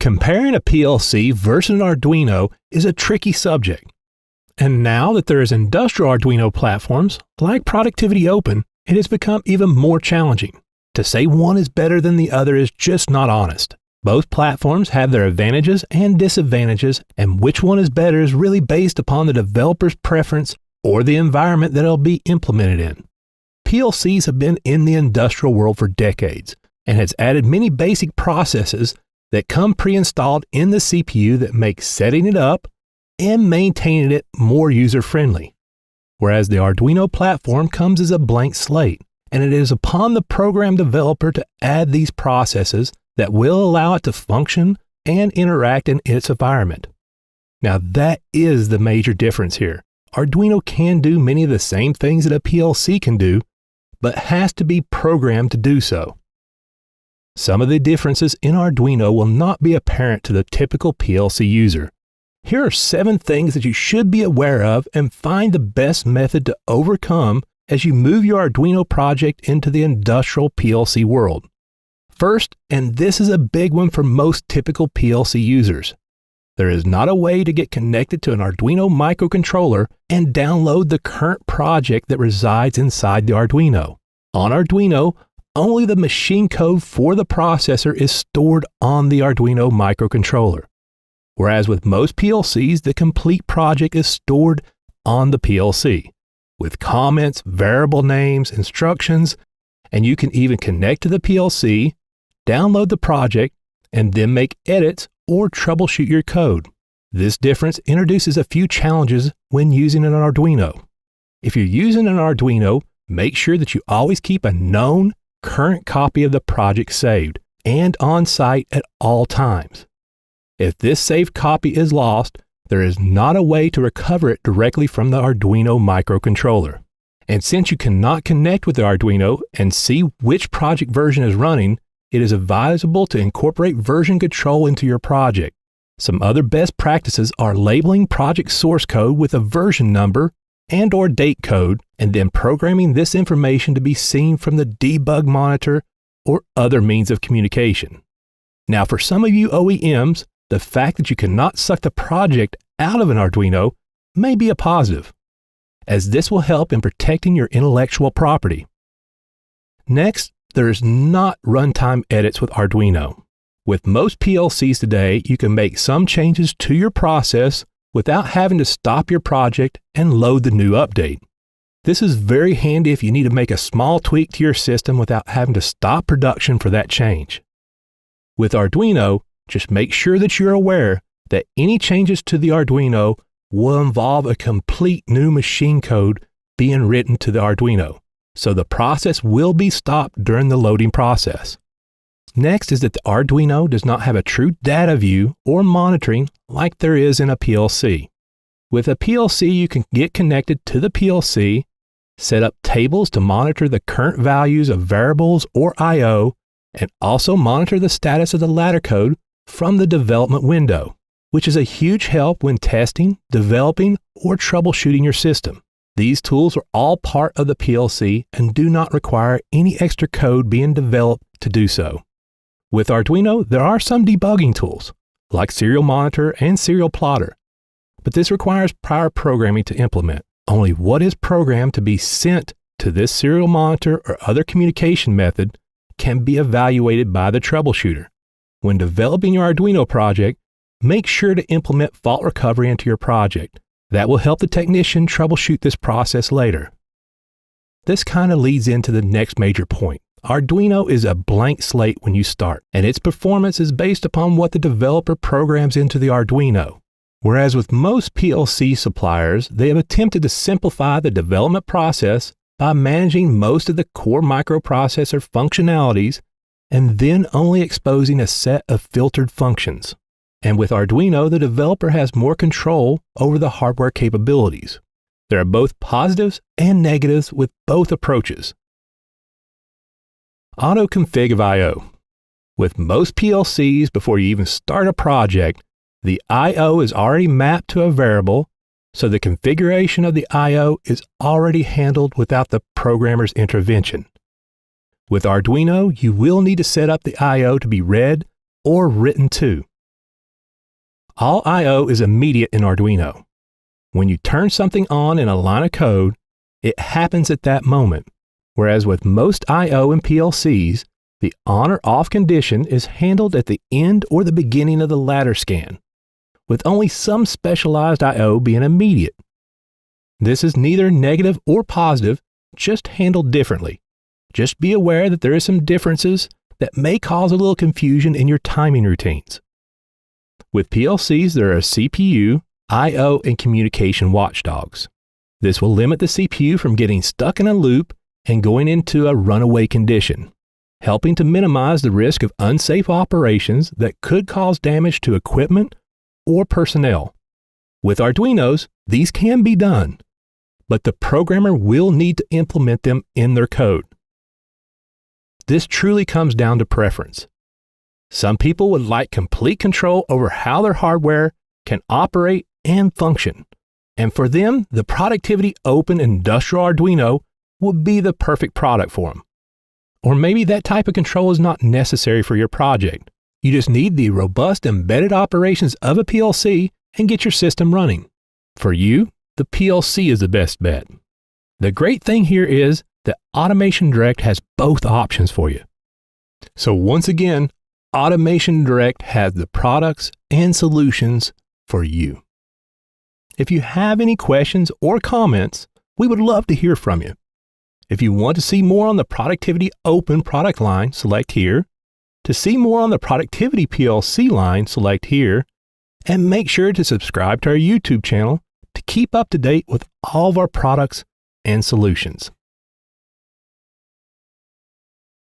Comparing a PLC versus an Arduino is a tricky subject. And now that there is industrial Arduino platforms like Productivity Open, it has become even more challenging. To say one is better than the other is just not honest. Both platforms have their advantages and disadvantages, and which one is better is really based upon the developer's preference or the environment that it'll be implemented in. PLCs have been in the industrial world for decades and has added many basic processes that come pre-installed in the CPU that make setting it up and maintaining it more user-friendly. Whereas the Arduino platform comes as a blank slate, and it is upon the program developer to add these processes that will allow it to function and interact in its environment. Now that is the major difference here. Arduino can do many of the same things that a PLC can do, but has to be programmed to do so. Some of the differences in Arduino will not be apparent to the typical PLC user. Here are 7 things that you should be aware of and find the best method to overcome as you move your Arduino project into the industrial PLC world. First, and this is a big one for most typical PLC users, there is not a way to get connected to an Arduino microcontroller and download the current project that resides inside the Arduino. On Arduino, only the machine code for the processor is stored on the Arduino microcontroller. Whereas with most PLCs, the complete project is stored on the PLC, with comments, variable names, instructions, and you can even connect to the PLC, download the project, and then make edits or troubleshoot your code. This difference introduces a few challenges when using an Arduino. If you're using an Arduino, make sure that you always keep a known, current copy of the project saved and on site at all times. If this saved copy is lost, there is not a way to recover it directly from the Arduino microcontroller. And since you cannot connect with the Arduino and see which project version is running, it is advisable to incorporate version control into your project. Some other best practices are labeling project source code with a version number and/or date code, and then programming this information to be seen from the debug monitor or other means of communication. Now, for some of you OEMs, the fact that you cannot suck the project out of an Arduino may be a positive, as this will help in protecting your intellectual property. Next, there is not runtime edits with Arduino. With most PLCs today, you can make some changes to your process without having to stop your project and load the new update. This is very handy if you need to make a small tweak to your system without having to stop production for that change. With Arduino, just make sure that you're aware that any changes to the Arduino will involve a complete new machine code being written to the Arduino, so the process will be stopped during the loading process. Next is that the Arduino does not have a true data view or monitoring like there is in a PLC. With a PLC, you can get connected to the PLC, set up tables to monitor the current values of variables or I/O, and also monitor the status of the ladder code from the development window, which is a huge help when testing, developing, or troubleshooting your system. These tools are all part of the PLC and do not require any extra code being developed to do so. With Arduino, there are some debugging tools, like Serial Monitor and Serial Plotter, but this requires prior programming to implement. Only what is programmed to be sent to this serial monitor or other communication method can be evaluated by the troubleshooter. When developing your Arduino project, make sure to implement fault recovery into your project. That will help the technician troubleshoot this process later. This kind of leads into the next major point. Arduino is a blank slate when you start, and its performance is based upon what the developer programs into the Arduino. Whereas with most PLC suppliers, they have attempted to simplify the development process by managing most of the core microprocessor functionalities and then only exposing a set of filtered functions. And with Arduino, the developer has more control over the hardware capabilities. There are both positives and negatives with both approaches. Auto-config of I/O. With most PLCs, before you even start a project, the I/O is already mapped to a variable, so the configuration of the I/O is already handled without the programmer's intervention. With Arduino, you will need to set up the I/O to be read or written to. All I/O is immediate in Arduino. When you turn something on in a line of code, it happens at that moment, whereas with most I/O and PLCs, the on or off condition is handled at the end or the beginning of the ladder scan, with only some specialized I/O being immediate. This is neither negative or positive, just handled differently. Just be aware that there are some differences that may cause a little confusion in your timing routines. With PLCs, there are CPU, I/O, and communication watchdogs. This will limit the CPU from getting stuck in a loop and going into a runaway condition, helping to minimize the risk of unsafe operations that could cause damage to equipment or personnel. With Arduinos, these can be done, but the programmer will need to implement them in their code. This truly comes down to preference. Some people would like complete control over how their hardware can operate and function, and for them, the Productivity Open Industrial Arduino would be the perfect product for them. Or maybe that type of control is not necessary for your project. You just need the robust embedded operations of a PLC and get your system running. For you, the PLC is the best bet. The great thing here is that Automation Direct has both options for you. So once again, Automation Direct has the products and solutions for you. If you have any questions or comments, we would love to hear from you. If you want to see more on the Productivity Open product line, select here. To see more on the Productivity PLC line, select here. And make sure to subscribe to our YouTube channel to keep up to date with all of our products and solutions.